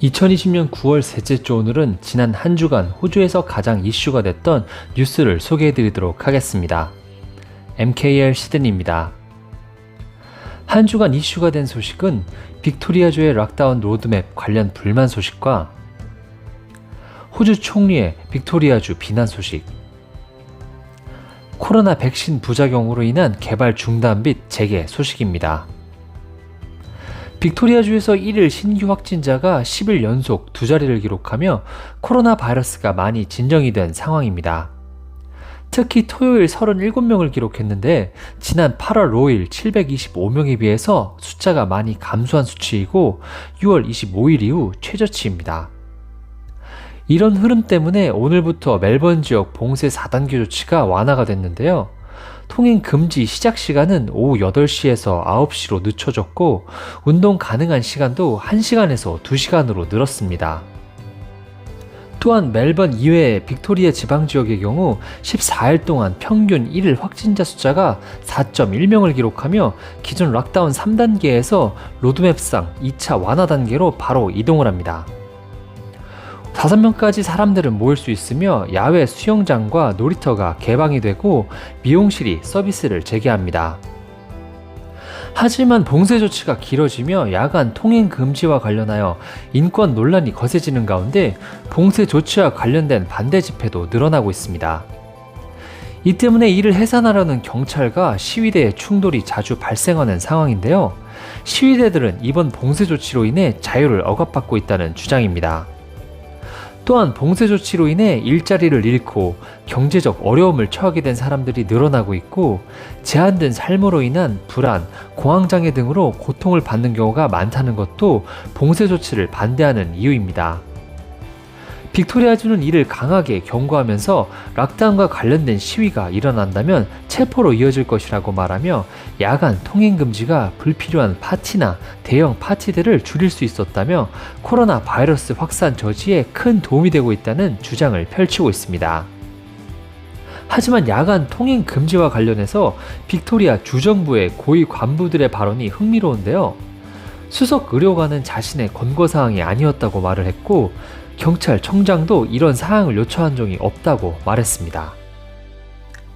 2020년 9월 셋째 주 오늘은 지난 한 주간 호주에서 가장 이슈가 됐던 뉴스를 소개해드리도록 하겠습니다. MKR 시드니입니다. 한 주간 이슈가 된 소식은 빅토리아주의 락다운 로드맵 관련 불만 소식과 호주 총리의 빅토리아주 비난 소식, 코로나 백신 부작용으로 인한 개발 중단 및 재개 소식입니다. 빅토리아주에서 1일 신규 확진자가 10일 연속 두 자리를 기록하며 코로나 바이러스가 많이 진정이 된 상황입니다. 특히 토요일 37명을 기록했는데 지난 8월 5일 725명에 비해서 숫자가 많이 감소한 수치이고 6월 25일 이후 최저치입니다. 이런 흐름 때문에 오늘부터 멜번 지역 봉쇄 4단계 조치가 완화가 됐는데요. 통행 금지 시작 시간은 오후 8시에서 9시로 늦춰졌고 운동 가능한 시간도 1시간에서 2시간으로 늘었습니다. 또한 멜번 이외의 빅토리아 지방 지역의 경우 14일 동안 평균 1일 확진자 숫자가 4.1명을 기록하며 기존 락다운 3단계에서 로드맵상 2차 완화 단계로 바로 이동을 합니다. 5명까지 사람들은 모일 수 있으며 야외 수영장과 놀이터가 개방이 되고 미용실이 서비스를 재개합니다. 하지만 봉쇄 조치가 길어지며 야간 통행 금지와 관련하여 인권 논란이 거세지는 가운데 봉쇄 조치와 관련된 반대 집회도 늘어나고 있습니다. 이 때문에 이를 해산하려는 경찰과 시위대의 충돌이 자주 발생하는 상황인데요. 시위대들은 이번 봉쇄 조치로 인해 자유를 억압받고 있다는 주장입니다. 또한 봉쇄 조치로 인해 일자리를 잃고 경제적 어려움을 처하게 된 사람들이 늘어나고 있고 제한된 삶으로 인한 불안, 공황장애 등으로 고통을 받는 경우가 많다는 것도 봉쇄 조치를 반대하는 이유입니다. 빅토리아주는 이를 강하게 경고하면서 락다운과 관련된 시위가 일어난다면 체포로 이어질 것이라고 말하며 야간 통행 금지가 불필요한 파티나 대형 파티들을 줄일 수 있었다며 코로나 바이러스 확산 저지에 큰 도움이 되고 있다는 주장을 펼치고 있습니다. 하지만 야간 통행 금지와 관련해서 빅토리아 주정부의 고위 관부들의 발언이 흥미로운데요. 수석 의료관은 자신의 권고사항이 아니었다고 말을 했고 경찰청장도 이런 사항을 요청한 적이 없다고 말했습니다.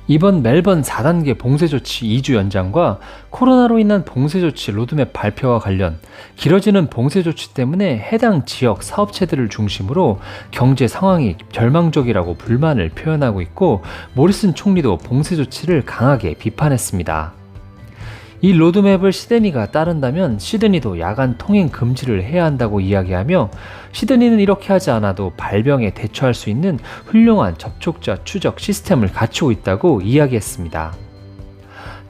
이번 멜번 4단계 봉쇄조치 2주 연장과 코로나로 인한 봉쇄조치 로드맵 발표와 관련 길어지는 봉쇄조치 때문에 해당 지역 사업체들을 중심으로 경제 상황이 절망적이라고 불만을 표현하고 있고 모리슨 총리도 봉쇄조치를 강하게 비판했습니다. 이 로드맵을 시드니가 따른다면 시드니도 야간 통행 금지를 해야 한다고 이야기하며 시드니는 이렇게 하지 않아도 발병에 대처할 수 있는 훌륭한 접촉자 추적 시스템을 갖추고 있다고 이야기했습니다.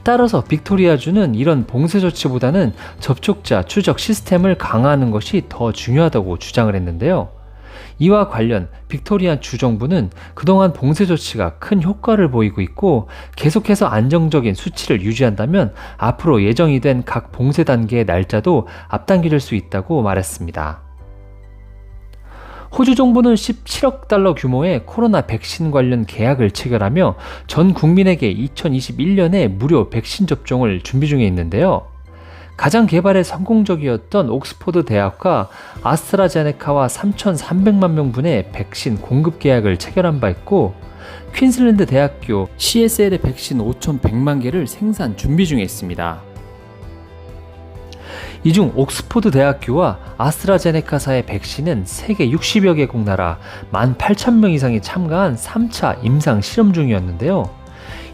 따라서 빅토리아주는 이런 봉쇄 조치보다는 접촉자 추적 시스템을 강화하는 것이 더 중요하다고 주장을 했는데요. 이와 관련 빅토리아 주정부는 그동안 봉쇄 조치가 큰 효과를 보이고 있고 계속해서 안정적인 수치를 유지한다면 앞으로 예정이 된 각 봉쇄 단계의 날짜도 앞당겨질 수 있다고 말했습니다. 호주 정부는 17억 달러 규모의 코로나 백신 관련 계약을 체결하며 전 국민에게 2021년에 무료 백신 접종을 준비 중에 있는데요. 가장 개발에 성공적이었던 옥스퍼드 대학과 아스트라제네카와 3,300만 명분의 백신 공급 계약을 체결한 바 있고 퀸즐랜드 대학교 CSL의 백신 5,100만 개를 생산 준비 중에 있습니다. 이 중 옥스퍼드 대학교와 아스트라제네카사의 백신은 세계 60여 개국 나라 18,000명 이상이 참가한 3차 임상 실험 중이었는데요.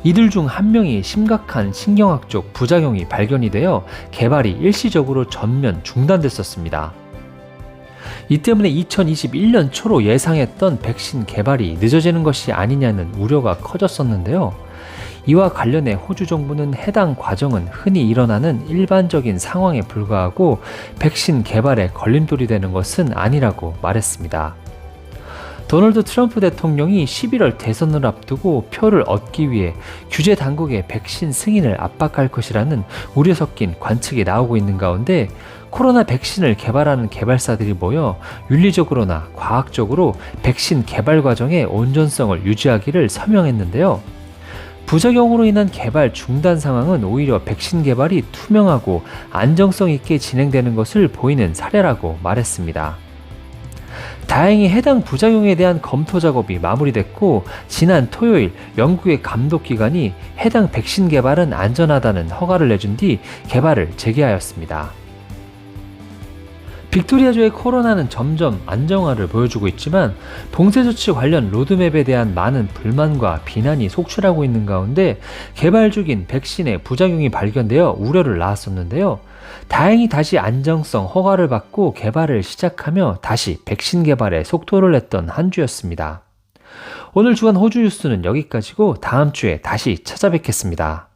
이들 중 한 명이 심각한 신경학적 부작용이 발견이 되어 개발이 일시적으로 전면 중단됐었습니다. 이 때문에 2021년 초로 예상했던 백신 개발이 늦어지는 것이 아니냐는 우려가 커졌었는데요. 이와 관련해 호주 정부는 해당 과정은 흔히 일어나는 일반적인 상황에 불과하고 백신 개발에 걸림돌이 되는 것은 아니라고 말했습니다. 도널드 트럼프 대통령이 11월 대선을 앞두고 표를 얻기 위해 규제 당국의 백신 승인을 압박할 것이라는 우려 섞인 관측이 나오고 있는 가운데 코로나 백신을 개발하는 개발사들이 모여 윤리적으로나 과학적으로 백신 개발 과정의 온전성을 유지하기를 서명했는데요. 부작용으로 인한 개발 중단 상황은 오히려 백신 개발이 투명하고 안정성 있게 진행되는 것을 보이는 사례라고 말했습니다. 다행히 해당 부작용에 대한 검토 작업이 마무리됐고 지난 토요일 영국의 감독기관이 해당 백신 개발은 안전하다는 허가를 내준 뒤 개발을 재개하였습니다. 빅토리아주의 코로나는 점점 안정화를 보여주고 있지만 봉쇄조치 관련 로드맵에 대한 많은 불만과 비난이 속출하고 있는 가운데 개발 중인 백신의 부작용이 발견되어 우려를 낳았었는데요. 다행히 다시 안정성 허가를 받고 개발을 시작하며 다시 백신 개발에 속도를 냈던 한 주였습니다. 오늘 주간 호주 뉴스는 여기까지고 다음 주에 다시 찾아뵙겠습니다.